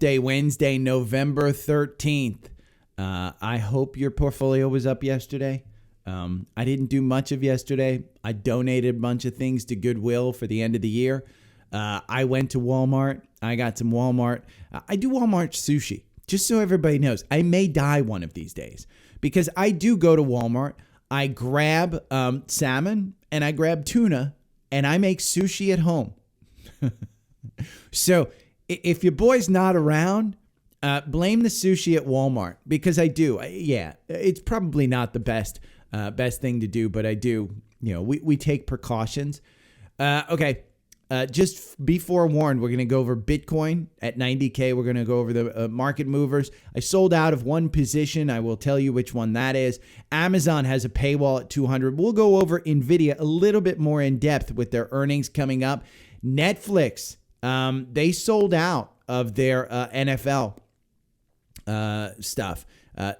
Day, Wednesday, November 13th. I hope your portfolio was up yesterday. I didn't do much of yesterday. I donated a bunch of things to Goodwill for the end of the year. I went to Walmart. I got some Walmart. I do Walmart sushi, just so everybody knows. I may die one of these days because I do go to Walmart. I grab salmon and I grab tuna and I make sushi at home. So if your boy's not around, blame the sushi at Walmart because I do. Yeah, it's probably not the best thing to do, but I do. You know, we take precautions. Okay. Just be forewarned, we're going to go over Bitcoin at 90K. We're going to go over the market movers. I sold out of one position. I will tell you which one that is. Amazon has a paywall at 200. We'll go over NVDA a little bit more in depth with their earnings coming up. Netflix, they sold out of their NFL stuff.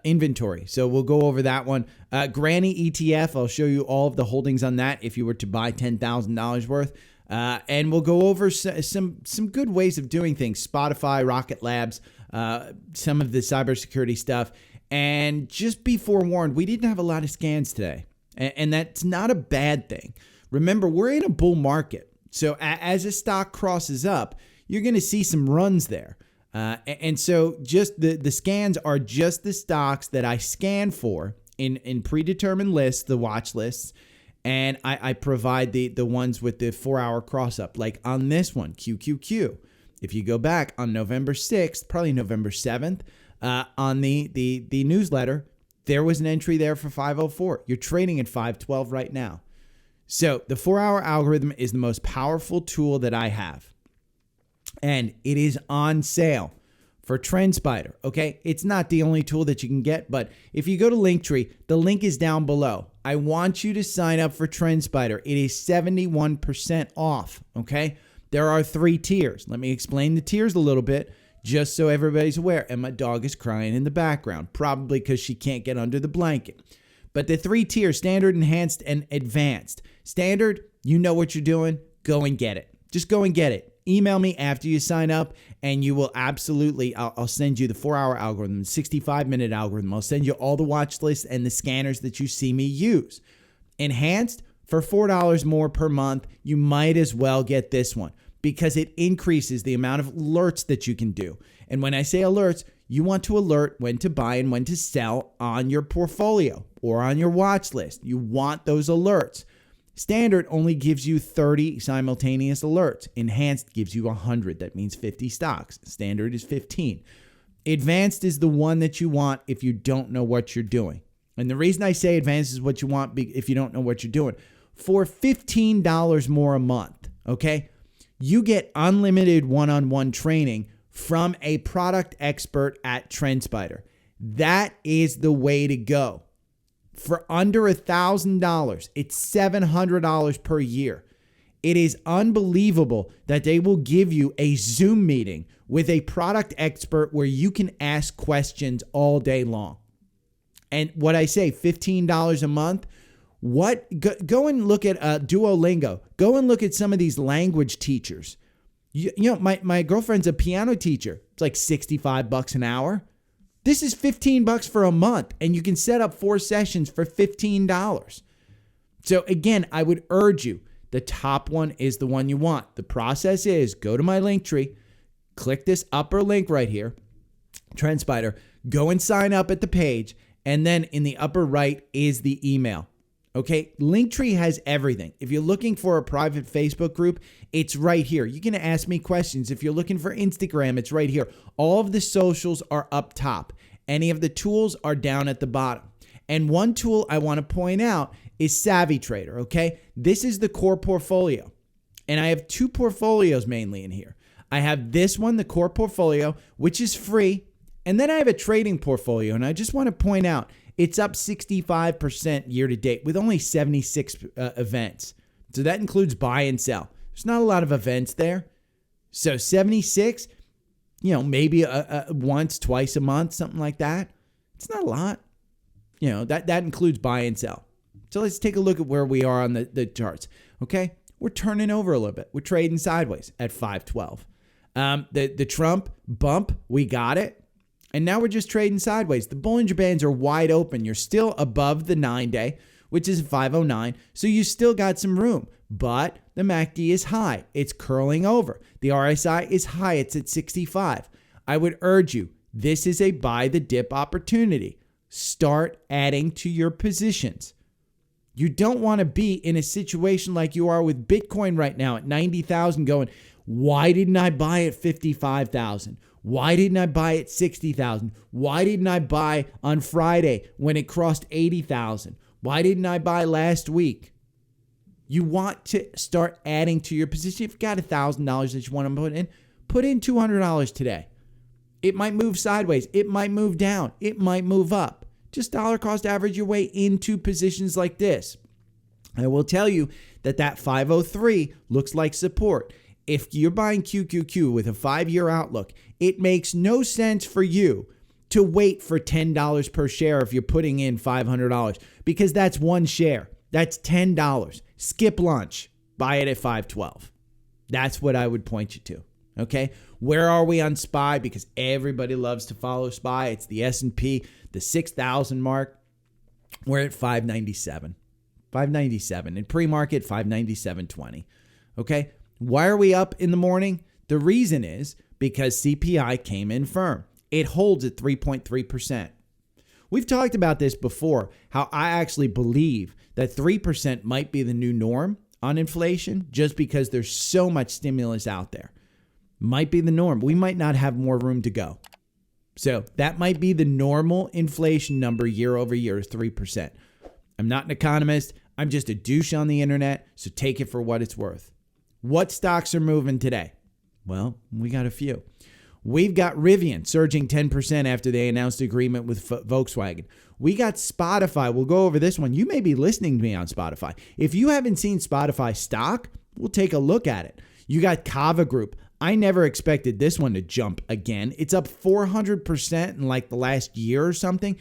Inventory. So we'll go over that one. Granny ETF, I'll show you all of the holdings on that if you were to buy $10,000 worth. And we'll go over some good ways of doing things. Spotify, Rocket Labs, some of the cybersecurity stuff. And just be forewarned, we didn't have a lot of scans today. And that's not a bad thing. Remember, we're in a bull market. So as a stock crosses up, you're going to see some runs there. And so just the scans are just the stocks that I scan for in predetermined lists, the watch lists. And I provide the ones with the 4-hour cross up, like on this one, QQQ. If you go back on November 6th, probably November 7th, on the newsletter, there was an entry there for 504. You're trading at 512 right now. So the 4-hour algorithm is the most powerful tool that I have. And it is on sale for Trendspider, okay? It's not the only tool that you can get, but if you go to Linktree, the link is down below. I want you to sign up for Trendspider. It is 71% off, okay? There are 3 tiers. Let me explain the tiers a little bit just so everybody's aware. And my dog is crying in the background, probably because she can't get under the blanket. But the 3 tiers, standard, enhanced, and advanced. Standard, you know what you're doing. Go and get it. Just go and get it. Email me after you sign up and you will absolutely, I'll send you the 4-hour algorithm, the 65-minute algorithm. I'll send you all the watch lists and the scanners that you see me use. Enhanced, for $4 more per month, you might as well get this one because it increases the amount of alerts that you can do. And when I say alerts, you want to alert when to buy and when to sell on your portfolio or on your watch list. You want those alerts. Standard only gives you 30 simultaneous alerts. Enhanced gives you 100. That means 50 stocks. Standard is 15. Advanced is the one that you want if you don't know what you're doing. And the reason I say advanced is what you want if you don't know what you're doing. For $15 more a month, okay, you get unlimited one-on-one training from a product expert at Trendspider. That is the way to go. For under $1,000, it's $700 per year. It is unbelievable that they will give you a Zoom meeting with a product expert where you can ask questions all day long. And what I say, $15 a month, go and look at Duolingo. Go and look at some of these language teachers. You know, my girlfriend's a piano teacher. It's like $65 an hour. This is $15 for a month, and you can set up 4 sessions for $15. So again, I would urge you, the top one is the one you want. The process is go to my Linktree, click this upper link right here, Trendspider, go and sign up at the page, and then in the upper right is the email. Okay, Linktree has everything. If you're looking for a private Facebook group, it's right here. You can ask me questions. If you're looking for Instagram, it's right here. All of the socials are up top. Any of the tools are down at the bottom. And one tool I want to point out is Savvy Trader, okay? This is the core portfolio. And I have 2 portfolios mainly in here. I have this one, the core portfolio, which is free. And then I have a trading portfolio. And I just want to point out, it's up 65% year to date with only 76 events. So that includes buy and sell. There's not a lot of events there. So 76, you know, maybe once, twice a month, something like that. It's not a lot. You know, that includes buy and sell. So let's take a look at where we are on the charts. Okay, we're turning over a little bit. We're trading sideways at 512. The Trump bump, we got it. And now we're just trading sideways. The Bollinger Bands are wide open. You're still above the 9-day, which is 509. So you still got some room. But the MACD is high. It's curling over. The RSI is high. It's at 65. I would urge you, this is a buy the dip opportunity. Start adding to your positions. You don't want to be in a situation like you are with Bitcoin right now at 90,000 going, why didn't I buy at 55,000? Why didn't I buy at 60,000? Why didn't I buy on Friday when it crossed 80,000? Why didn't I buy last week? You want to start adding to your position. If you've got $1,000 that you want to put in $200 today. It might move sideways. It might move down. It might move up. Just dollar cost average your way into positions like this. I will tell you that 503 looks like support. If you're buying QQQ with a 5-year outlook, it makes no sense for you to wait for $10 per share if you're putting in $500 because that's one share. That's $10. Skip lunch. Buy it at 512. That's what I would point you to. Okay? Where are we on SPY? Because everybody loves to follow SPY. It's the S&P, the 6,000 mark. We're at 597. 597. In pre-market, 597.20. Okay? Why are we up in the morning? The reason is because CPI came in firm. It holds at 3.3%. We've talked about this before, how I actually believe that 3% might be the new norm on inflation just because there's so much stimulus out there. Might be the norm. We might not have more room to go. So that might be the normal inflation number year over year is 3%. I'm not an economist. I'm just a douche on the internet. So take it for what it's worth. What stocks are moving today? Well, we got a few. We've got Rivian surging 10% after they announced agreement with Volkswagen. We got Spotify. We'll go over this one. You may be listening to me on Spotify. If you haven't seen Spotify stock, we'll take a look at it. You got Kava Group. I never expected this one to jump again. It's up 400% in like the last year or something.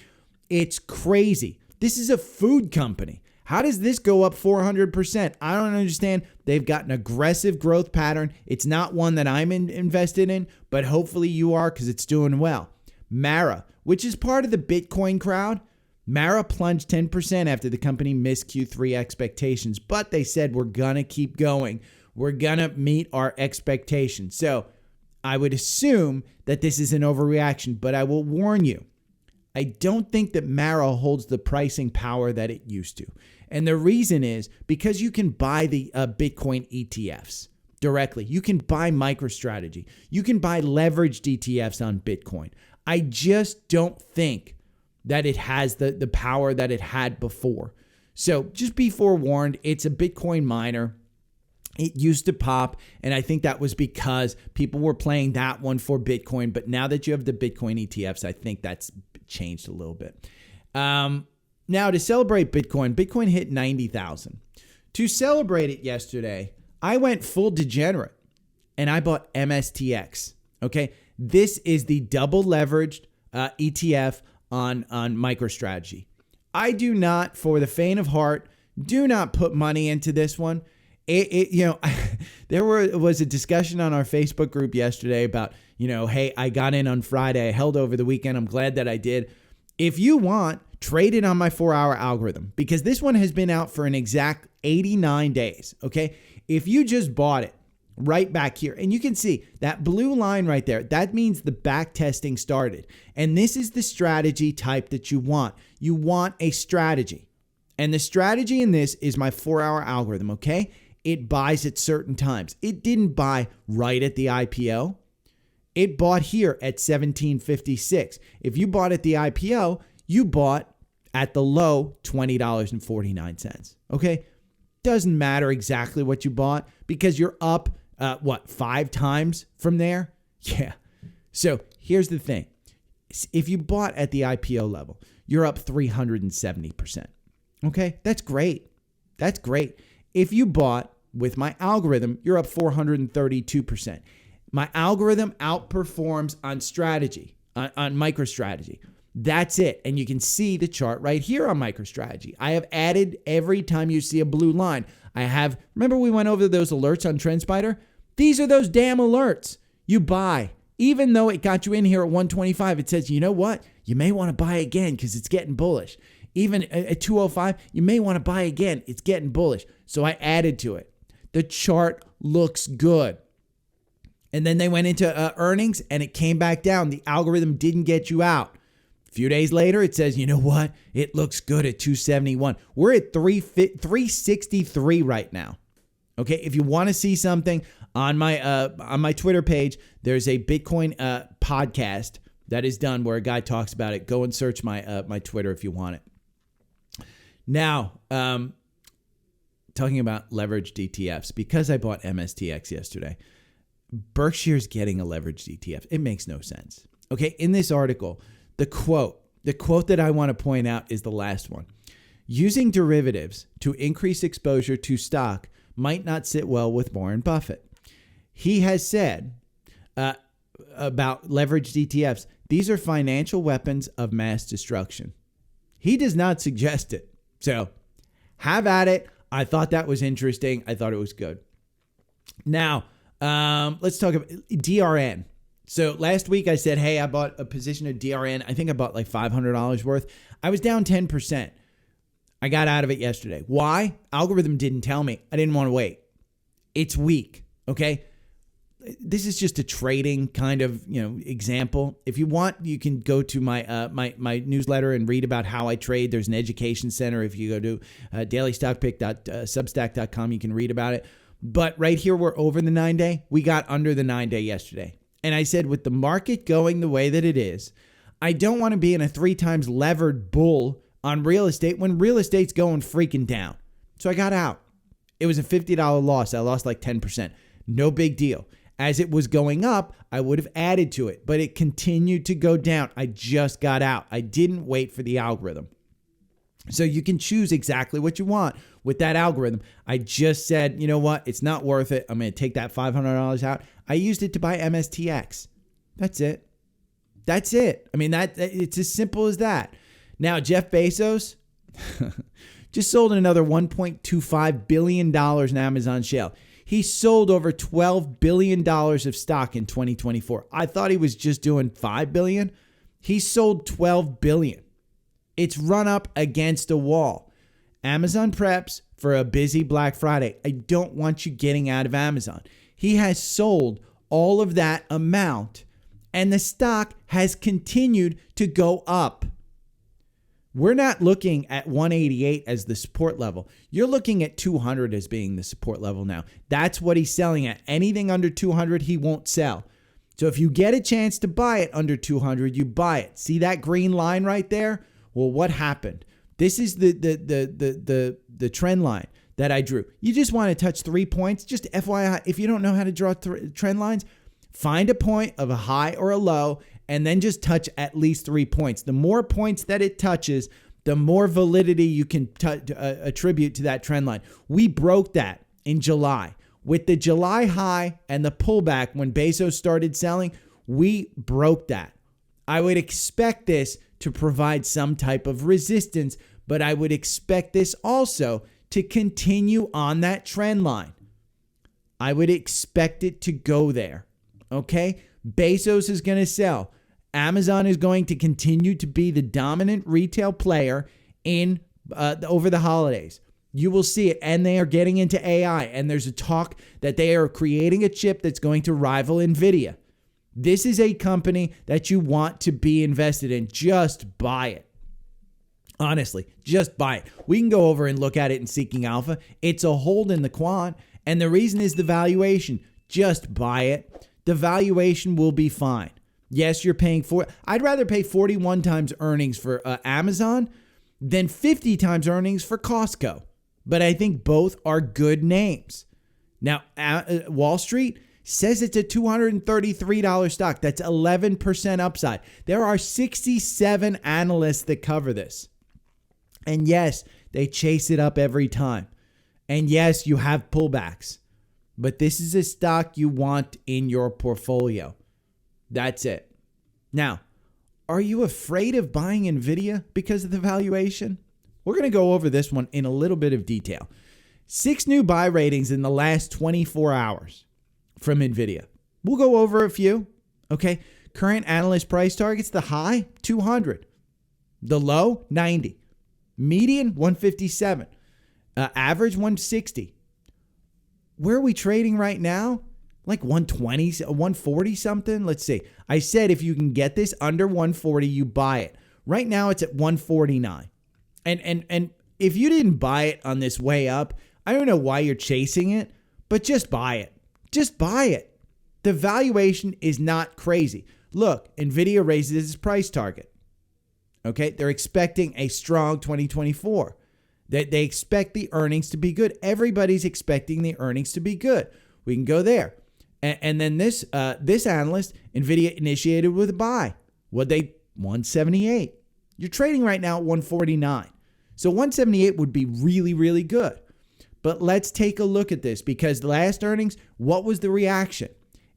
It's crazy. This is a food company. How does this go up 400%? I don't understand. They've got an aggressive growth pattern. It's not one that I'm invested in, but hopefully you are because it's doing well. Mara, which is part of the Bitcoin crowd. Mara plunged 10% after the company missed Q3 expectations, but they said we're going to keep going. We're going to meet our expectations. So I would assume that this is an overreaction, but I will warn you, I don't think that Mara holds the pricing power that it used to. And the reason is because you can buy the Bitcoin ETFs directly. You can buy MicroStrategy. You can buy leveraged ETFs on Bitcoin. I just don't think that it has the power that it had before. So just be forewarned, it's a Bitcoin miner. It used to pop, and I think that was because people were playing that one for Bitcoin. But now that you have the Bitcoin ETFs, I think that's changed a little bit. Now, to celebrate Bitcoin hit 90,000. To celebrate it yesterday, I went full degenerate, and I bought MSTX. Okay, this is the double leveraged ETF on MicroStrategy. I do not, for the faint of heart, do not put money into this one. There was a discussion on our Facebook group yesterday about, hey, I got in on Friday. I held over the weekend. I'm glad that I did. If you want, trade it on my 4-hour algorithm because this one has been out for an exact 89 days. Okay. If you just bought it right back here and you can see that blue line right there, that means the back testing started. And this is the strategy type that you want. You want a strategy. And the strategy in this is my 4-hour algorithm. Okay. It buys at certain times. It didn't buy right at the IPO. It bought here at 1756. If you bought at the IPO, you bought at the low $20.49. Okay? Doesn't matter exactly what you bought because you're up, 5 times from there? Yeah. So here's the thing. If you bought at the IPO level, you're up 370%. Okay? That's great. That's great. If you bought with my algorithm, you're up 432%. My algorithm outperforms on strategy, on MicroStrategy. That's it. And you can see the chart right here on MicroStrategy. I have added every time you see a blue line. Remember we went over those alerts on Trendspider? These are those damn alerts. You buy. Even though it got you in here at 125, it says, you know what? You may want to buy again because it's getting bullish. Even at 205, you may want to buy again. It's getting bullish. So I added to it. The chart looks good. And then they went into earnings and it came back down. The algorithm didn't get you out. A few days later, it says, you know what? It looks good at 271. We're at 363 right now. Okay, if you want to see something on my Twitter page, there's a Bitcoin podcast that is done where a guy talks about it. Go and search my Twitter if you want it. Now, talking about leveraged ETFs, because I bought MSTX yesterday, Berkshire's getting a leveraged ETF. It makes no sense. Okay, in this article, the quote that I want to point out is the last one. Using derivatives to increase exposure to stock might not sit well with Warren Buffett. He has said about leveraged ETFs, these are financial weapons of mass destruction. He does not suggest it. So have at it. I thought that was interesting. I thought it was good. Now, let's talk about DRN. So last week I said, hey, I bought a position of DRN. I think I bought like $500 worth. I was down 10%. I got out of it yesterday. Why? Algorithm didn't tell me. I didn't want to wait. It's weak. Okay. This is just a trading kind of, example. If you want, you can go to my my newsletter and read about how I trade. There's an education center. If you go to dailystockpick.substack.com, you can read about it. But right here, we're over the 9-day. We got under the 9-day yesterday. And I said, with the market going the way that it is, I don't want to be in a 3 times levered bull on real estate when real estate's going freaking down. So I got out. It was a $50 loss. I lost like 10%. No big deal. As it was going up, I would have added to it, but it continued to go down. I just got out. I didn't wait for the algorithm. So you can choose exactly what you want with that algorithm. I just said, you know what? It's not worth it. I'm going to take that $500 out. I used it to buy MSTX. That's it. That's it. I mean, it's as simple as that. Now, Jeff Bezos just sold another $1.25 billion in Amazon shale. He sold over $12 billion of stock in 2024. I thought he was just doing $5 billion. He sold $12 billion. It's run up against a wall. Amazon preps for a busy Black Friday. I don't want you getting out of Amazon. He has sold all of that amount, and the stock has continued to go up. We're not looking at 188 as the support level. You're looking at 200 as being the support level now. That's what he's selling at. Anything under 200, he won't sell. So if you get a chance to buy it under 200, you buy it. See that green line right there? Well, what happened? This is the trend line that I drew. You just want to touch 3 points. Just FYI, if you don't know how to draw trend lines, find a point of a high or a low, and then just touch at least 3 points. The more points that it touches, the more validity you can attribute to that trend line. We broke that in July. With the July high and the pullback when Bezos started selling, we broke that. I would expect this to provide some type of resistance, but I would expect this also to continue on that trend line. I would expect it to go there. Okay? Bezos is going to sell. Amazon is going to continue to be the dominant retail player in over the holidays. You will see it, and they are getting into AI, and there's a talk that they are creating a chip that's going to rival NVIDIA. This is a company that you want to be invested in. Just buy it. Honestly, just buy it. We can go over and look at it in Seeking Alpha. It's a hold in the Quant, and the reason is the valuation. Just buy it. The valuation will be fine. Yes, you're paying for it. I'd rather pay 41 times earnings for Amazon than 50 times earnings for Costco. But I think both are good names. Now, Wall Street says it's a $233 stock. That's 11% upside. There are 67 analysts that cover this. And yes, they chase it up every time. And yes, you have pullbacks. But this is a stock you want in your portfolio. That's it. Now, are you afraid of buying NVIDIA because of the valuation? We're going to go over this one in a little bit of detail. 6 new buy ratings in the last 24 hours from NVIDIA. We'll go over a few. Okay. Current analyst price targets, the high, 200. The low, 90. Median, 157. Average, 160. Where are we trading right now? Like 120, 140 something? Let's see. I said if you can get this under 140, you buy it. Right now, it's at 149. And if you didn't buy it on this way up, I don't know why you're chasing it, but just buy it. Just buy it. The valuation is not crazy. Look, NVIDIA raises its price target. Okay, they're expecting a strong 2024. They expect the earnings to be good. Everybody's expecting the earnings to be good. We can go there. And then this analyst, NVIDIA initiated with a buy. 178. You're trading right now at 149. So 178 would be really, really good. But let's take a look at this because the last earnings, what was the reaction?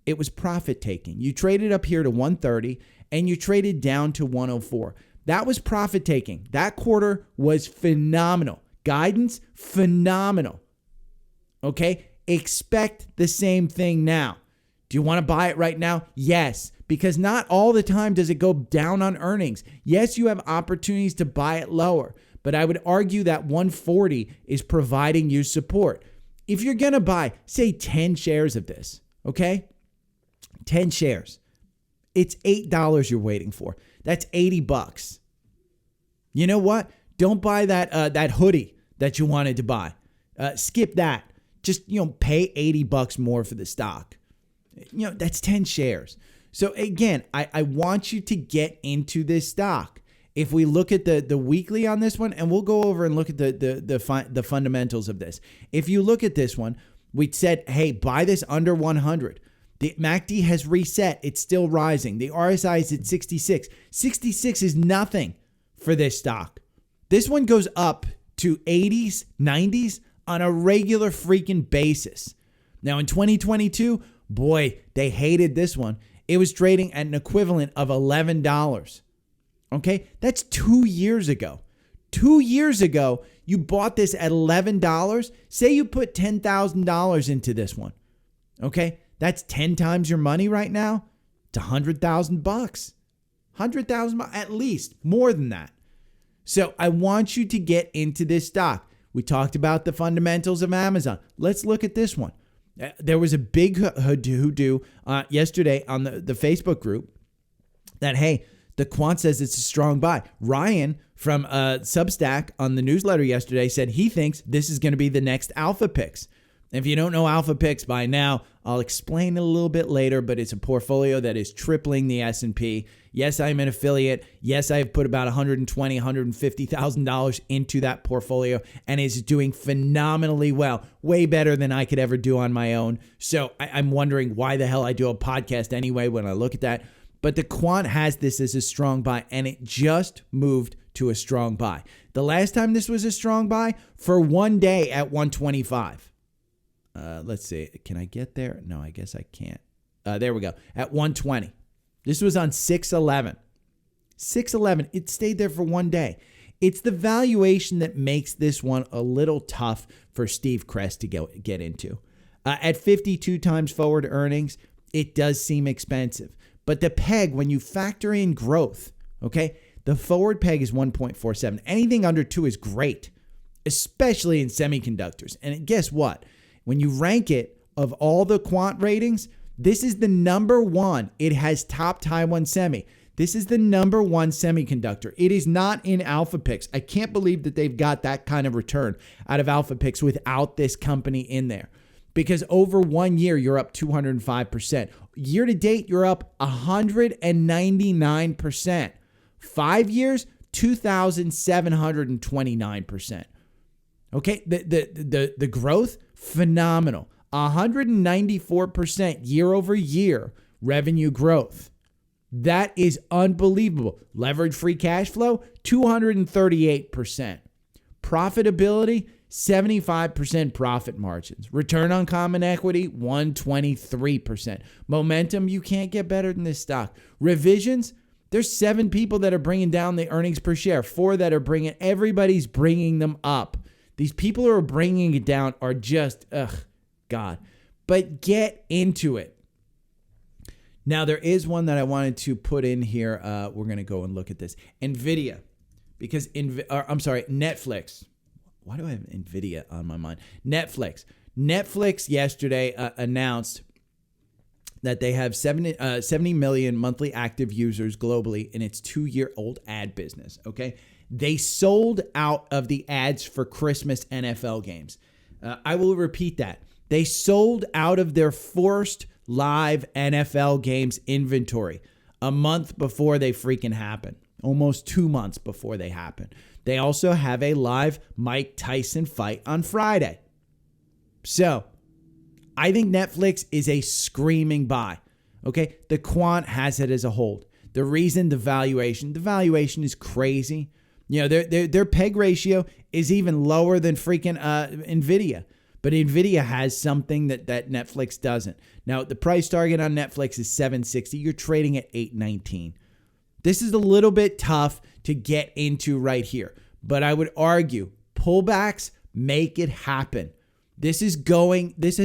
It was profit taking. You traded up here to 130 and you traded down to 104. That was profit taking. That quarter was phenomenal. Guidance, phenomenal. Okay? Expect the same thing now. Do you want to buy it right now? Yes, because not all the time does it go down on earnings. Yes, you have opportunities to buy it lower, but I would argue that 140 is providing you support. If you're going to buy, say 10 shares of this, okay? 10 shares. It's $8 you're waiting for. That's $80. You know what? Don't buy that hoodie that you wanted to buy. Skip that. Just, pay $80 more for the stock. That's 10 shares. So again, I want you to get into this stock. If we look at the weekly on this one, and we'll go over and look at the fundamentals of this. If you look at this one, we said, hey, buy this under 100. The MACD has reset. It's still rising. The RSI is at 66. 66 is nothing for this stock. This one goes up to 80s, 90s on a regular freaking basis. Now in 2022, boy, they hated this one. It was trading at an equivalent of $11. Okay, that's 2 years ago. 2 years ago, you bought this at $11. Say you put $10,000 into this one. Okay, that's 10 times your money right now. It's $100,000. $100,000 at least, more than that. So I want you to get into this stock. We talked about the fundamentals of Amazon. Let's look at this one. There was a big hoodoo yesterday on the Facebook group that, hey, the Quant says it's a strong buy. Ryan from Substack on the newsletter yesterday said he thinks this is going to be the next Alpha Picks. If you don't know Alpha Picks by now, I'll explain it a little bit later, but it's a portfolio that is tripling the S&P. Yes, I'm an affiliate. Yes, I've put about $120,000, $150,000 into that portfolio and is doing phenomenally well, way better than I could ever do on my own. So I'm wondering why the hell I do a podcast anyway when I look at that. But the Quant has this as a strong buy, and it just moved to a strong buy. The last time this was a strong buy, for 1 day at 125. Let's see. Can I get there? No, I guess I can't. There we go. At 120. This was on 6/11. 6/11. It stayed there for 1 day. It's the valuation that makes this one a little tough for Steve Kress to get into. At 52 times forward earnings, it does seem expensive. But the peg, when you factor in growth, okay, the forward peg is 1.47. Anything under 2 is great, especially in semiconductors. And guess what? When you rank it of all the Quant ratings, this is the number one. It has top Taiwan Semi. This is the number one semiconductor. It is not in Alpha Picks. I can't believe that they've got that kind of return out of Alpha Picks without this company in there. Because over 1 year, you're up 205%. Year to date, you're up 199%. 5 years, 2,729%. Okay, the growth, phenomenal. 194% year over year revenue growth. That is unbelievable. Leverage free cash flow, 238%. Profitability, 75% profit margins. Return on common equity, 123%. Momentum, you can't get better than this stock. Revisions, there's 7 people that are bringing down the earnings per share. 4 that are everybody's bringing them up. These people who are bringing it down are just, God. But get into it. Now, there is one that I wanted to put in here. We're going to go and look at this. NVIDIA, because Netflix. Why do I have NVIDIA on my mind? Netflix. Netflix yesterday announced that they have 70 million monthly active users globally in its 2-year-old ad business, okay? They sold out of the ads for Christmas NFL games. I will repeat that. They sold out of their first live NFL games inventory a month before they freaking happen. Almost 2 months before they happen. They also have a live Mike Tyson fight on Friday. So, I think Netflix is a screaming buy. Okay? The Quant has it as a hold. The reason the valuation is crazy. You know, their PEG ratio is even lower than freaking NVIDIA. But NVIDIA has something that Netflix doesn't. Now, the price target on Netflix is $760. You're trading at $819. This is a little bit tough to get into right here. But I would argue pullbacks make it happen. This has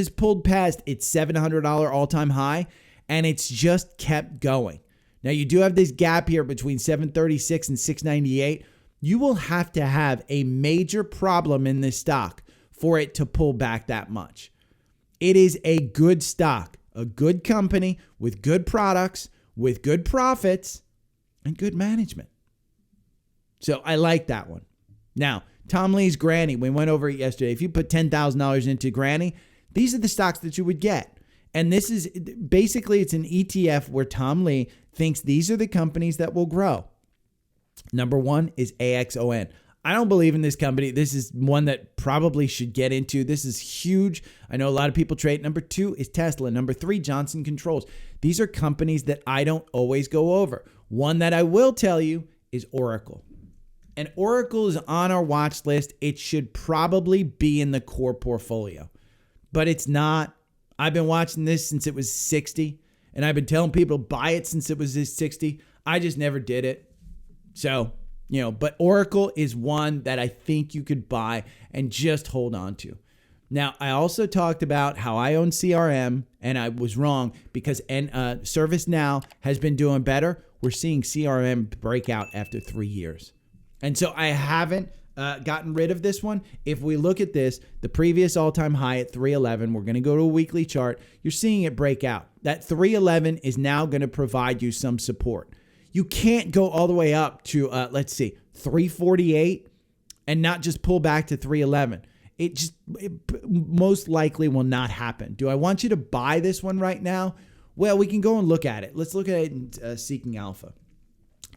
pulled past its $700 all-time high, and it's just kept going. Now, you do have this gap here between 736 and 698. You will have to have a major problem in this stock for it to pull back that much. It is a good stock, a good company with good products, with good profits, and good management. So I like that one. Now, Tom Lee's Granny, we went over it yesterday. If you put $10,000 into Granny, these are the stocks that you would get. And this is basically, it's an ETF where Tom Lee thinks these are the companies that will grow. Number one is AXON. I don't believe in this company. This is one that probably should get into. This is huge. I know a lot of people trade. Number two is Tesla. Number three, Johnson Controls. These are companies that I don't always go over. One that I will tell you is Oracle. And Oracle is on our watch list. It should probably be in the core portfolio, but it's not. I've been watching this since it was 60, and I've been telling people to buy it since it was 60. I just never did it. So, but Oracle is one that I think you could buy and just hold on to. Now, I also talked about how I own CRM, and I was wrong because ServiceNow has been doing better. We're seeing CRM break out after 3 years. And so I haven't gotten rid of this one. If we look at this, the previous all-time high at 311, we're going to go to a weekly chart. You're seeing it break out. That 311 is now going to provide you some support. You can't go all the way up to, 348 and not just pull back to 311. It most likely will not happen. Do I want you to buy this one right now? Well, we can go and look at it. Let's look at it in Seeking Alpha.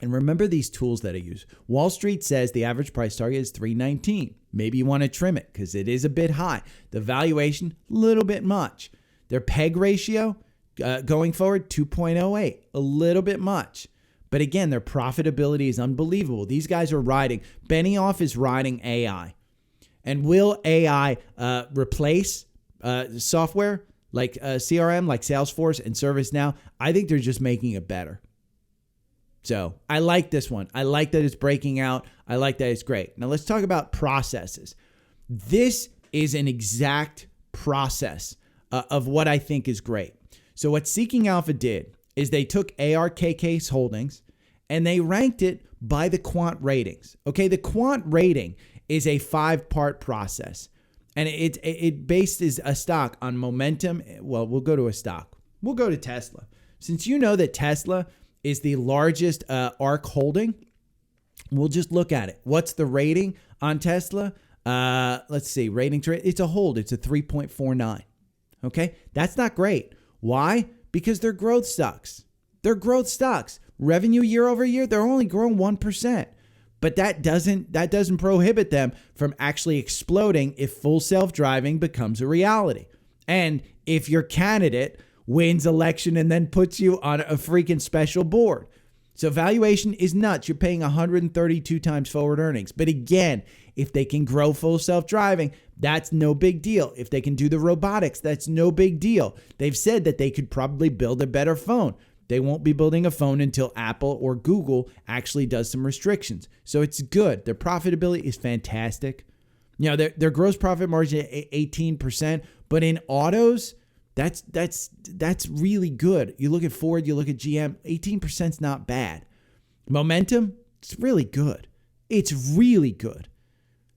And remember these tools that I use. Wall Street says the average price target is $319. Maybe you want to trim it because it is a bit high. The valuation, a little bit much. Their PEG ratio going forward, 2.08, a little bit much. But again, their profitability is unbelievable. These guys are riding. Benioff is riding AI. And will AI replace software like CRM, like Salesforce and ServiceNow? I think they're just making it better. So I like this one. I like that it's breaking out. I like that it's great. Now let's talk about processes. This is an exact process of what I think is great. So what Seeking Alpha did is they took ARKK's holdings and they ranked it by the Quant ratings. Okay, the Quant rating is a 5-part process. And it bases a stock on momentum. Well, we'll go to a stock. We'll go to Tesla. Since you know that Tesla is the largest ARK holding, we'll just look at it. What's the rating on Tesla? Let's see. Rating to it's a hold. It's a 3.49. Okay, that's not great. Why? Because they're growth stocks. They're growth stocks. Revenue year over year, they're only growing 1%. But that doesn't prohibit them from actually exploding if full self-driving becomes a reality. And if your candidate wins election and then puts you on a freaking special board. So valuation is nuts. You're paying 132 times forward earnings. But again, if they can grow full self-driving, that's no big deal. If they can do the robotics, that's no big deal. They've said that they could probably build a better phone. They won't be building a phone until Apple or Google actually does some restrictions. So it's good. Their profitability is fantastic. Their gross profit margin at 18%, but in autos, That's really good. You look at Ford, you look at GM, 18% is not bad. Momentum, it's really good. It's really good.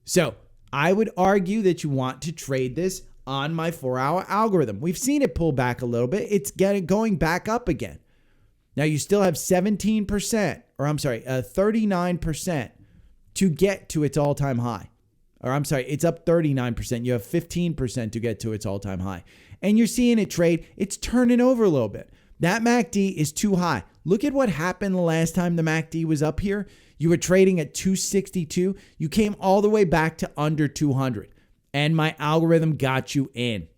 So I would argue that you want to trade this on my 4-hour algorithm. We've seen it pull back a little bit. It's going back up again. Now you still have 39% to get to its all-time high. It's up 39%. You have 15% to get to its all-time high. And you're seeing it trade. It's turning over a little bit. That MACD is too high. Look at what happened the last time the MACD was up here. You were trading at 262. You came all the way back to under 200. And my algorithm got you in.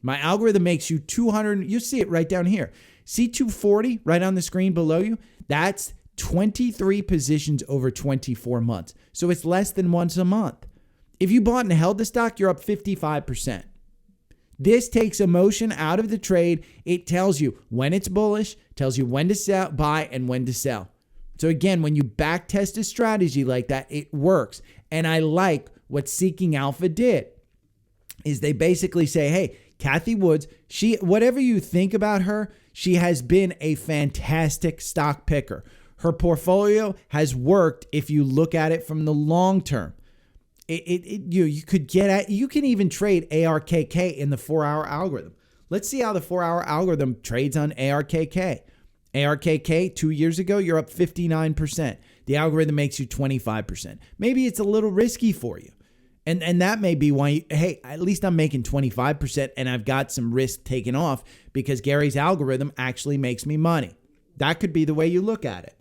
My algorithm makes you 200. You see it right down here. See 240 right on the screen below you? That's 23 positions over 24 months. So it's less than once a month. If you bought and held the stock, you're up 55%. This takes emotion out of the trade. It tells you when it's bullish, tells you when to sell, buy, and when to sell. So again, when you back test a strategy like that, it works. And I like what Seeking Alpha did. Is they basically say, hey, Cathie Woods, whatever you think about her, she has been a fantastic stock picker. Her portfolio has worked if you look at it from the long term. You can even trade ARKK in the 4-hour algorithm. Let's see how the 4-hour algorithm trades on ARKK. ARKK 2 years ago, you're up 59%. The algorithm makes you 25%. Maybe it's a little risky for you. And that may be why, hey, at least I'm making 25% and I've got some risk taken off because Gary's algorithm actually makes me money. That could be the way you look at it.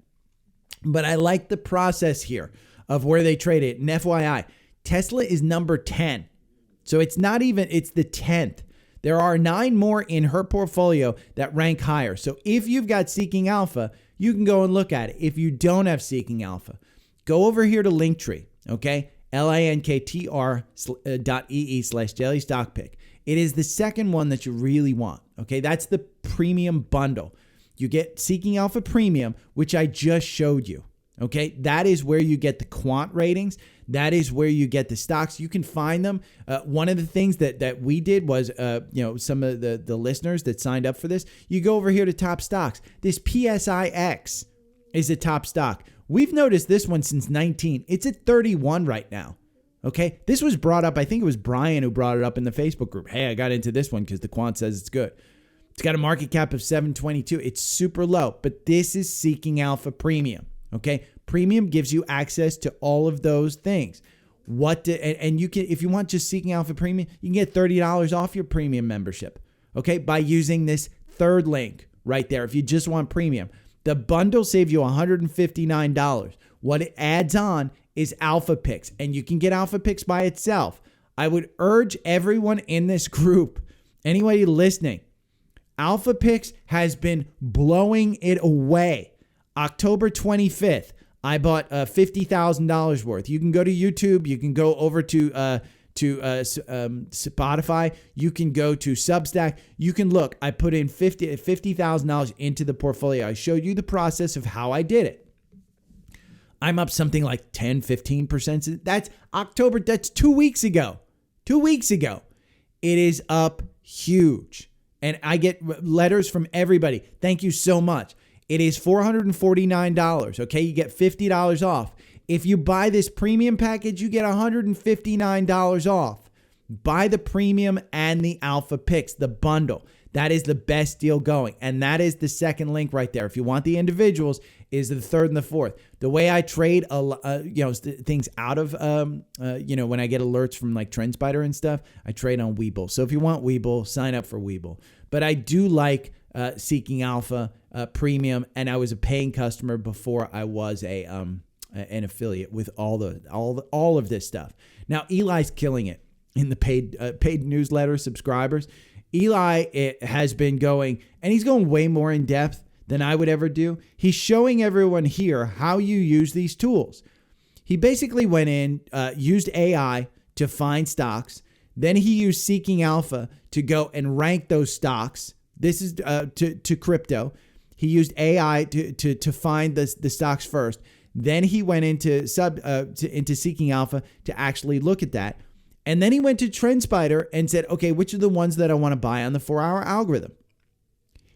But I like the process here of where they trade it. And FYI, Tesla is number 10. So it's the 10th. There are 9 more in her portfolio that rank higher. So if you've got Seeking Alpha, you can go and look at it. If you don't have Seeking Alpha, go over here to Linktree, okay? linktr.ee/dailystockpick. It is the second one that you really want. Okay, that's the premium bundle. You get Seeking Alpha Premium, which I just showed you. Okay, that is where you get the quant ratings. That is where you get the stocks. You can find them. One of the things that we did was, some of the listeners that signed up for this, you go over here to top stocks. This PSIX is a top stock. We've noticed this one since 19. It's at 31 right now. Okay. This was brought up. I think it was Brian who brought it up in the Facebook group. Hey, I got into this one because the quant says it's good. It's got a market cap of 722. It's super low, but this is Seeking Alpha Premium. Okay. Premium gives you access to all of those things. And you can, if you want just Seeking Alpha Premium, you can get $30 off your premium membership. Okay. By using this third link right there. If you just want premium. The bundle saves you $159. What it adds on is Alpha Picks, and you can get Alpha Picks by itself. I would urge everyone in this group, anybody listening, Alpha Picks has been blowing it away. October 25th, I bought $50,000 worth. You can go to YouTube. You can go over to Spotify. You can go to Substack. You can look. I put in $50,000 into the portfolio. I showed you the process of how I did it. I'm up something like 10, 15%. That's October. That's 2 weeks ago. 2 weeks ago. It is up huge. And I get letters from everybody. Thank you so much. It is $449. Okay. You get $50 off. If you buy this premium package, you get $159 off. Buy the premium and the Alpha Picks, the bundle. That is the best deal going. And that is the second link right there. If you want the individuals, is the third and the fourth. The way I trade, things out of, when I get alerts from like Trendspider and stuff, I trade on Webull. So if you want Webull, sign up for Webull. But I do like Seeking Alpha Premium, and I was a paying customer before I was an affiliate with all of this stuff. Now Eli's killing it in the paid newsletter subscribers. Eli has been going, and he's going way more in depth than I would ever do. He's showing everyone here how you use these tools. He basically went in, used AI to find stocks. Then he used Seeking Alpha to go and rank those stocks. This is to crypto. He used AI to find the stocks first. Then he went into Seeking Alpha to actually look at that. And then he went to Trendspider and said, okay, which are the ones that I want to buy on the 4-hour algorithm?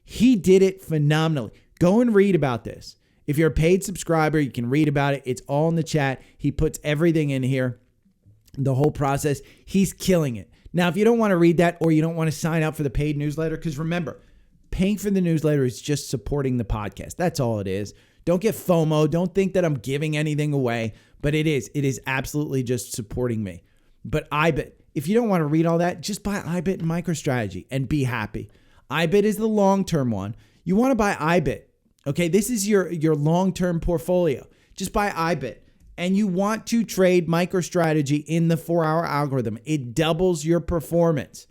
He did it phenomenally. Go and read about this. If you're a paid subscriber, you can read about it. It's all in the chat. He puts everything in here, the whole process. He's killing it. Now, if you don't want to read that or you don't want to sign up for the paid newsletter, because remember, paying for the newsletter is just supporting the podcast. That's all it is. Don't get FOMO. Don't think that I'm giving anything away, but it is. It is absolutely just supporting me. But IBIT, if you don't want to read all that, just buy IBIT and MicroStrategy and be happy. IBIT is the long-term one. You want to buy IBIT. Okay, this is your long-term portfolio. Just buy IBIT. And you want to trade MicroStrategy in the 4-hour algorithm. It doubles your performance.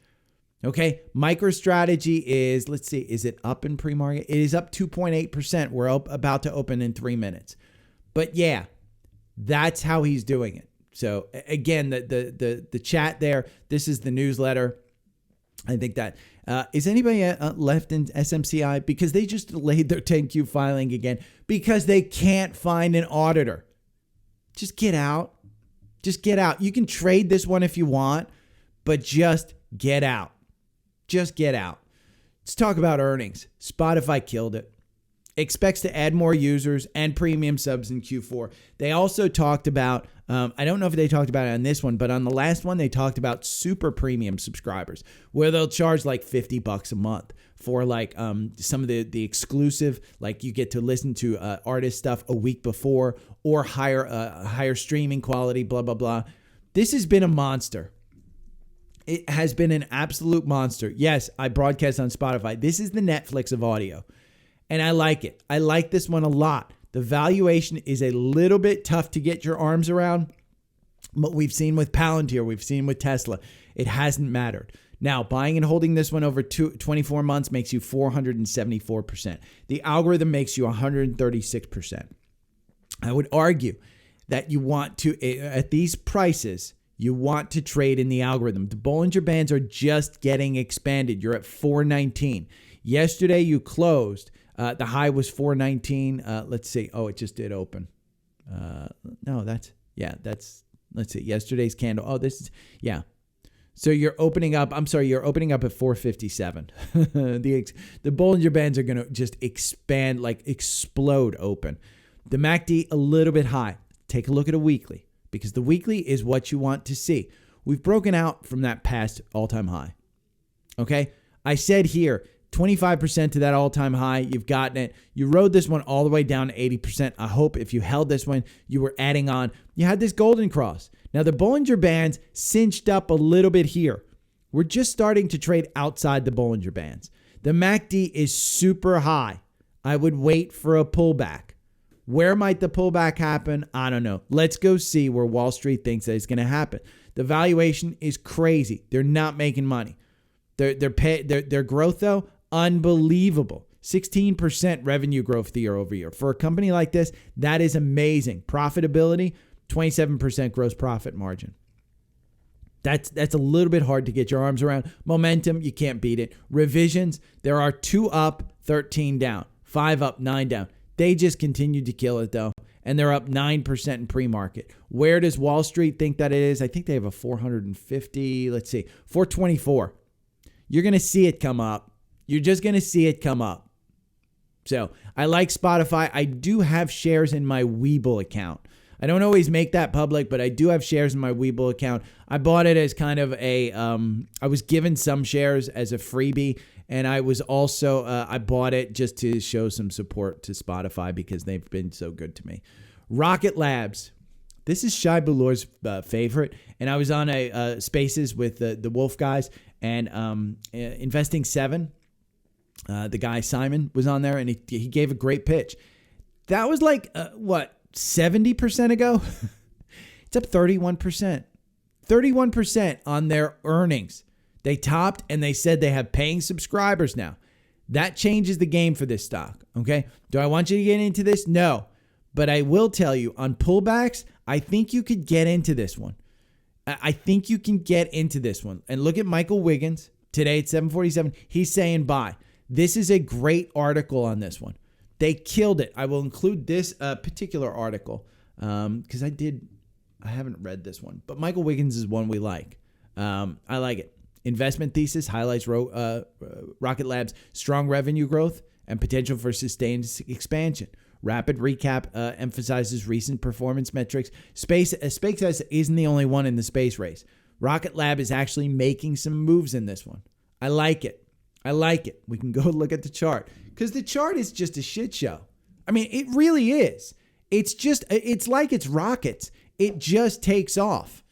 Okay, MicroStrategy is, let's see, is it up in pre-market? It is up 2.8%. We're about to open in 3 minutes. But yeah, that's how he's doing it. So again, the chat there, this is the newsletter. I think that, is anybody left in SMCI? Because they just delayed their 10Q filing again because they can't find an auditor. Just get out. Just get out. You can trade this one if you want, but just get out. Just get out. Let's talk about earnings. Spotify killed it. Expects to add more users and premium subs in Q4. They also talked about, I don't know if they talked about it on this one, but on the last one, they talked about super premium subscribers where they'll charge like $50 a month for like some of the exclusive, like you get to listen to artist stuff a week before or higher streaming quality, blah, blah, blah. This has been a monster. It has been an absolute monster. Yes, I broadcast on Spotify. This is the Netflix of audio. And I like it. I like this one a lot. The valuation is a little bit tough to get your arms around, but we've seen with Palantir, we've seen with Tesla, it hasn't mattered. Now, buying and holding this one over 24 months makes you 474%. The algorithm makes you 136%. I would argue that you want to, at these prices, you want to trade in the algorithm. The Bollinger Bands are just getting expanded. You're at 419. Yesterday, you closed. The high was 419. Let's see. Oh, it just did open. Let's see. Yesterday's candle. Oh, this is, yeah. So you're opening up at 457. The Bollinger Bands are going to just expand, like explode open. The MACD a little bit high. Take a look at a weekly because the weekly is what you want to see. We've broken out from that past all-time high. Okay? I said here, 25% to that all-time high. You've gotten it. You rode this one all the way down to 80%. I hope if you held this one, you were adding on. You had this golden cross. Now, the Bollinger Bands cinched up a little bit here. We're just starting to trade outside the Bollinger Bands. The MACD is super high. I would wait for a pullback. Where might the pullback happen? I don't know. Let's go see where Wall Street thinks that it's going to happen. The valuation is crazy. They're not making money. Their growth, though, unbelievable. 16% revenue growth year over year. For a company like this, that is amazing. Profitability, 27% gross profit margin. That's a little bit hard to get your arms around. Momentum, you can't beat it. Revisions, there are 2 up, 13 down. 5 up, 9 down. They just continued to kill it, though. And they're up 9% in pre-market. Where does Wall Street think that it is? I think they have a 450, 424. You're going to see it come up. You're just going to see it come up. So I like Spotify. I do have shares in my Webull account. I don't always make that public, but I do have shares in my Webull account. I bought it as kind of I was given some shares as a freebie. And I was also, I bought it just to show some support to Spotify because they've been so good to me. Rocket Labs. This is Shai Bulor's favorite. And I was on a Spaces with the Wolf guys and Investing 7. The guy Simon was on there and he gave a great pitch. That was 70% ago? It's up 31%. 31% on their earnings. They topped and they said they have paying subscribers now. That changes the game for this stock, okay? Do I want you to get into this? No. But I will tell you, on pullbacks, I think you could get into this one. I think you can get into this one. And look at Michael Wiggins. Today at 747, he's saying buy. This is a great article on this one. They killed it. I will include this particular article because I haven't read this one. But Michael Wiggins is one we like. I like it. Investment thesis highlights Rocket Lab's strong revenue growth and potential for sustained expansion. Rapid recap emphasizes recent performance metrics. SpaceX isn't the only one in the space race. Rocket Lab is actually making some moves in this one. I like it. We can go look at the chart because the chart is just a shit show. I mean, it really is. It's like it's rockets. It just takes off.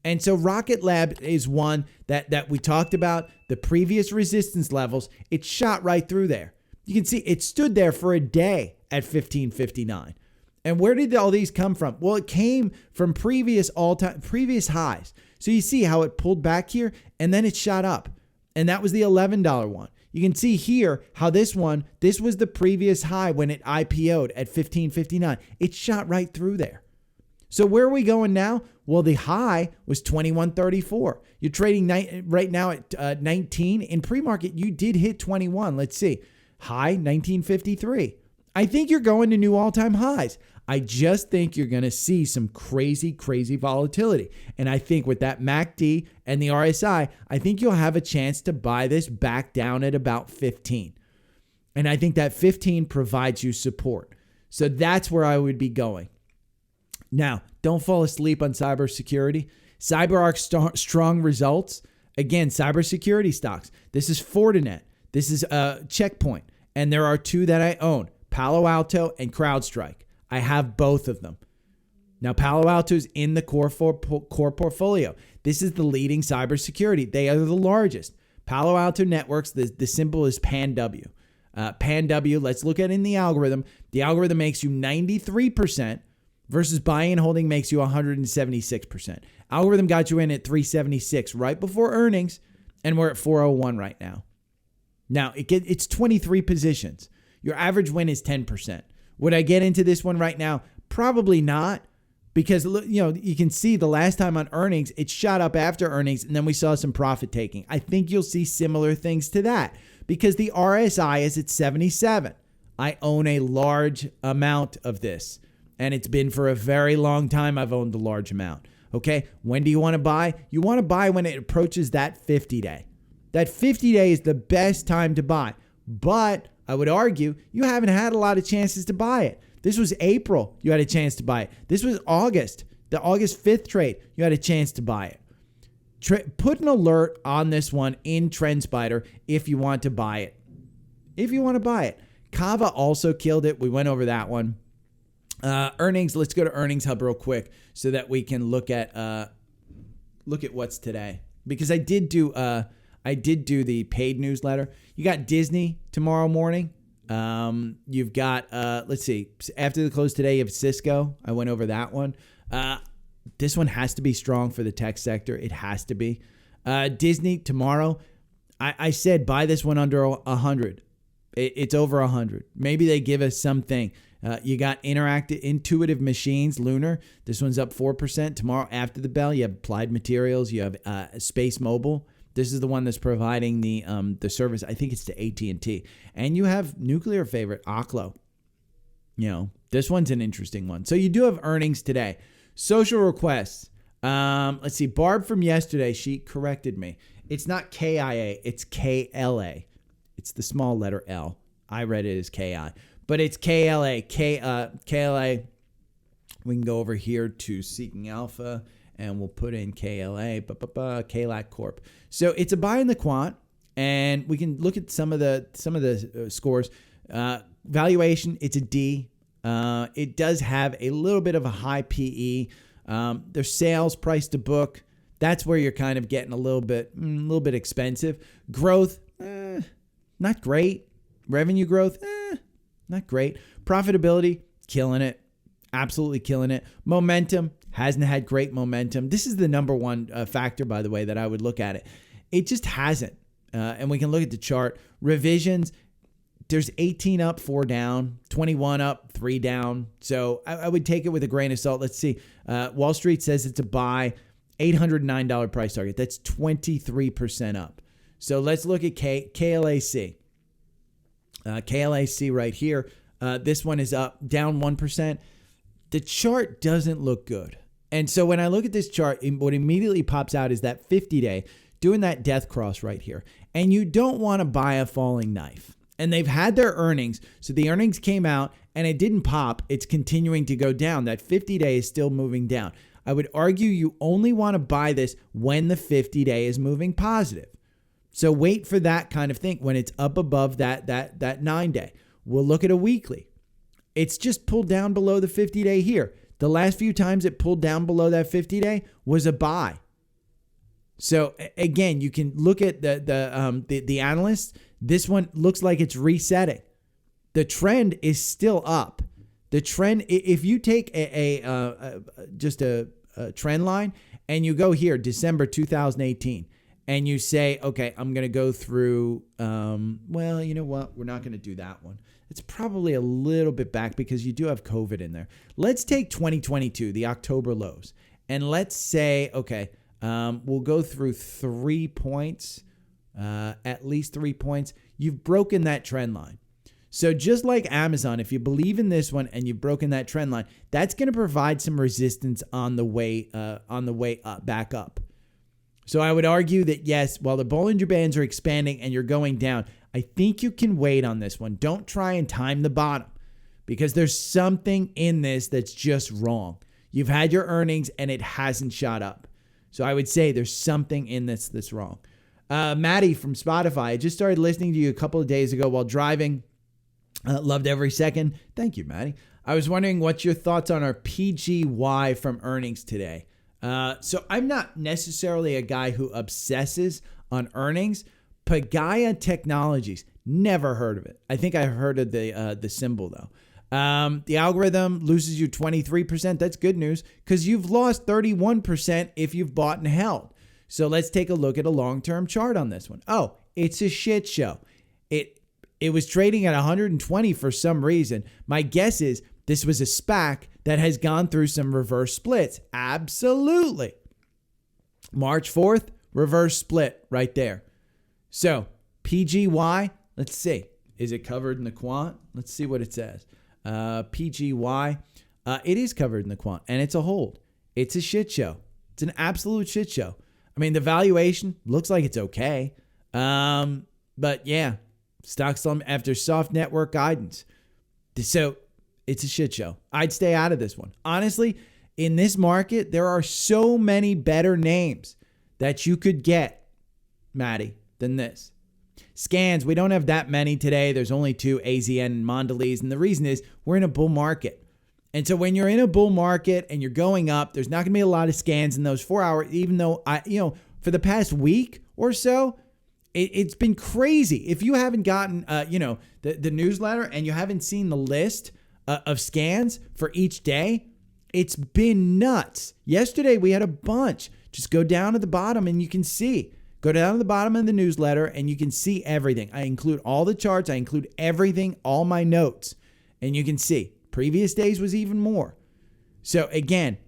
And so Rocket Lab is one that we talked about. The previous resistance levels, it shot right through there. You can see it stood there for a day at 1559. And where did all these come from? Well, it came from previous highs. So you see how it pulled back here and then it shot up. And that was the $11 one. You can see here how this was the previous high when it IPO'd at 1559. It shot right through there. So where are we going now? Well, the high was 21.34. You're trading right now at 19. In pre-market, you did hit 21. Let's see. High 19.53. I think you're going to new all-time highs. I just think you're going to see some crazy, crazy volatility. And I think with that MACD and the RSI, I think you'll have a chance to buy this back down at about 15. And I think that 15 provides you support. So that's where I would be going. Now, don't fall asleep on cybersecurity. CyberArk strong results. Again, cybersecurity stocks. This is Fortinet. This is Checkpoint. And there are two that I own, Palo Alto and CrowdStrike. I have both of them. Now, Palo Alto is in the core portfolio. This is the leading cybersecurity. They are the largest. Palo Alto Networks, the symbol is PAN-W. PAN-W, let's look at it in the algorithm. The algorithm makes you 93%. Versus buying and holding makes you 176%. Algorithm got you in at 376 right before earnings, and we're at 401 right now. Now, it's 23 positions. Your average win is 10%. Would I get into this one right now? Probably not, because you can see the last time on earnings, it shot up after earnings, and then we saw some profit taking. I think you'll see similar things to that because the RSI is at 77. I own a large amount of this. And it's been for a very long time I've owned a large amount. Okay, when do you want to buy? You want to buy when it approaches that 50-day. That 50-day is the best time to buy. But I would argue you haven't had a lot of chances to buy it. This was April, you had a chance to buy it. This was August, the August 5th trade, you had a chance to buy it. Put an alert on this one in Trendspider if you want to buy it. Kava also killed it. We went over that one. Earnings. Let's go to Earnings Hub real quick so that we can look at what's today, because I did do the paid newsletter. You got Disney tomorrow morning. You've got let's see, after the close today, you have Cisco. I went over that one. This one has to be strong for the tech sector. It has to be. Disney tomorrow. I said buy this one under 100. It's over 100. Maybe they give us something. You got Intuitive Machines, Lunar. This one's up 4%. Tomorrow after the bell, you have Applied Materials. You have Space Mobile. This is the one that's providing the service. I think it's to AT&T. And you have nuclear favorite, Oklo. This one's an interesting one. So you do have earnings today. Social requests. Let's see. Barb from yesterday, she corrected me. It's not KIA. It's KLA. It's the small letter L. I read it as KI. But it's KLA. KLA. We can go over here to Seeking Alpha, and we'll put in KLA. KLAC Corp. So it's a buy in the quant, and we can look at some of the scores. Valuation, it's a D. It does have a little bit of a high PE. Their sales price to book, that's where you're kind of getting a little bit expensive. Growth, not great. Revenue growth, not great. Profitability, killing it. Absolutely killing it. Momentum, hasn't had great momentum. This is the number one factor, by the way, that I would look at it. It just hasn't. And we can look at the chart. Revisions, there's 18 up, 4 down, 21 up, 3 down. So I would take it with a grain of salt. Let's see. Wall Street says it's a buy, $809 price target. That's 23% up. So let's look at KLAC. KLAC right here. This one is up, down 1%. The chart doesn't look good. And so when I look at this chart, what immediately pops out is that 50-day doing that death cross right here. And you don't want to buy a falling knife. And they've had their earnings. So the earnings came out and it didn't pop. It's continuing to go down. That 50-day is still moving down. I would argue you only want to buy this when the 50-day is moving positive. So wait for that kind of thing when it's up above that 9-day. We'll look at a weekly. It's just pulled down below the 50-day here. The last few times it pulled down below that 50-day was a buy. So again, you can look at the analysts. This one looks like it's resetting. The trend is still up. The trend, if you take just a trend line and you go here, December 2018, and you say, okay, I'm going to go through, well, you know what? We're not going to do that one. It's probably a little bit back because you do have COVID in there. Let's take 2022, the October lows, and let's say, okay, we'll go through 3 points, at least 3 points. You've broken that trend line. So just like Amazon, if you believe in this one and you've broken that trend line, that's going to provide some resistance on the way up, back up. So I would argue that yes, while the Bollinger Bands are expanding and you're going down, I think you can wait on this one. Don't try and time the bottom because there's something in this that's just wrong. You've had your earnings and it hasn't shot up. So I would say there's something in this that's wrong. Maddie from Spotify, I just started listening to you a couple of days ago while driving. Loved every second. Thank you, Maddie. I was wondering what's your thoughts on our PGY from earnings today. So I'm not necessarily a guy who obsesses on earnings. Pagaya Technologies, never heard of it. I think I heard of the symbol though. The algorithm loses you 23%. That's good news because you've lost 31% if you've bought and held. So let's take a look at a long-term chart on this one. Oh, it's a shit show. It was trading at 120 for some reason. My guess is this was a SPAC that has gone through some reverse splits. Absolutely. March 4th, reverse split right there. So PGY, let's see. Is it covered in the quant? Let's see what it says. PGY, it is covered in the quant and it's a hold. It's a shit show. It's an absolute shit show. I mean, the valuation looks like it's okay. But yeah, stock slump after soft network guidance. So it's a shit show. I'd stay out of this one. Honestly, in this market, there are so many better names that you could get, Maddie, than this. Scans, we don't have that many today. There's only 2, AZN and Mondelez. And the reason is we're in a bull market. And so when you're in a bull market and you're going up, there's not going to be a lot of scans in those 4 hours, even though, for the past week or so, it's been crazy. If you haven't gotten, the newsletter and you haven't seen the list of scans for each day, it's been nuts. Yesterday, we had a bunch. Just go down to the bottom and you can see. Go down to the bottom of the newsletter and you can see everything. I include all the charts. I include everything, all my notes. And you can see. Previous days was even more. So again,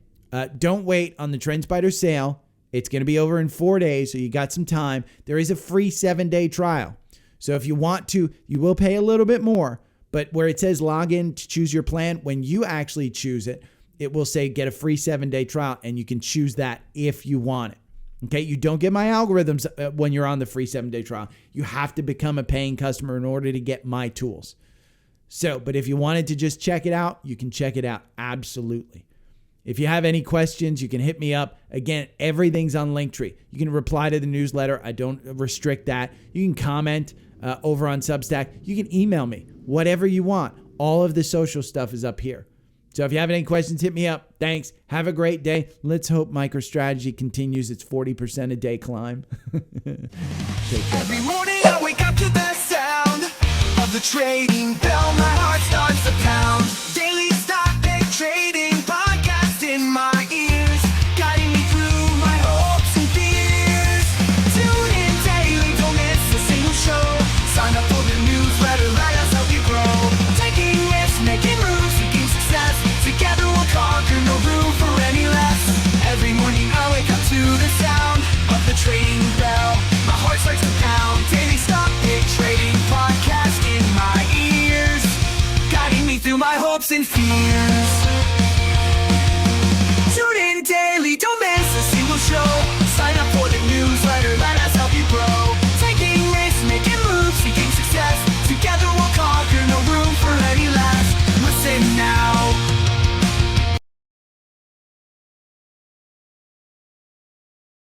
don't wait on the Trendspider sale. It's going to be over in 4 days, so you got some time. There is a free 7-day trial. So if you want to, you will pay a little bit more. But where it says log in to choose your plan, when you actually choose it, it will say get a free 7-day trial, and you can choose that if you want it. Okay, you don't get my algorithms when you're on the free 7-day trial. You have to become a paying customer in order to get my tools. So, but if you wanted to just check it out, you can check it out. Absolutely. If you have any questions, you can hit me up. Again, everything's on Linktree. You can reply to the newsletter. I don't restrict that. You can comment over on Substack. You can email me, whatever you want. All of the social stuff is up here. So if you have any questions, hit me up. Thanks. Have a great day. Let's hope MicroStrategy continues its 40% a day climb. Every morning I wake up to the sound of the trading bell. My heart starts to pound. Daily stock pick trading podcast in my ears, guiding me through my hopes and fears. Tune in daily, don't miss a single show. Sign up for the newsletter, let us help you grow. Taking risks, making moves, seeking success. Together we'll conquer, no room for any less. Every morning I wake up to the sound of the trading bell. My heart starts to pound. Daily stock pick trading podcast in my ears, guiding me through my hopes and fears.